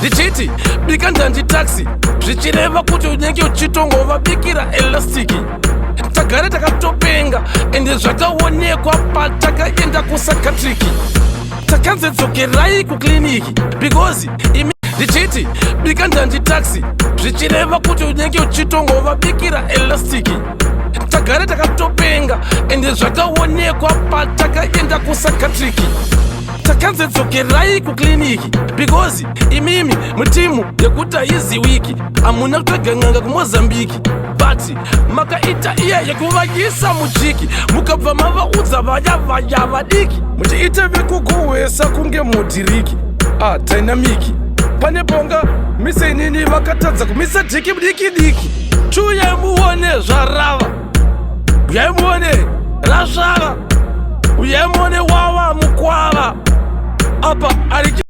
ndichiti bika ndanji taxi zvichireva kuti unenge uchitongovabikira elastiki. Tagare takatopenga ende zvakaonekwa patakaenda kusakatriki. Takanzedzokerai kukliniki because imi ndichiti bika ndanji taxi zvichireva kuti unenge uchitongovabikira elastiki. Tagare takatopenga ende zvakaonekwa patakaenda kusakatriki. Takanzedzokerai kukliniki because imimi mutimu yekuti haiziwiki hamuna kutoganganga kumozambiki but makaita iya yekuvakisa mujiki mukabva mavaudza vaya vadiki muchiita vekuguhwesa kunge modhiriki dynamiki pane ponga mise inini vakatadza kumisa dhiki diki. Chuyai muone zvarava, uyai muone rasvava, uyai muone wawa mukwava apa ari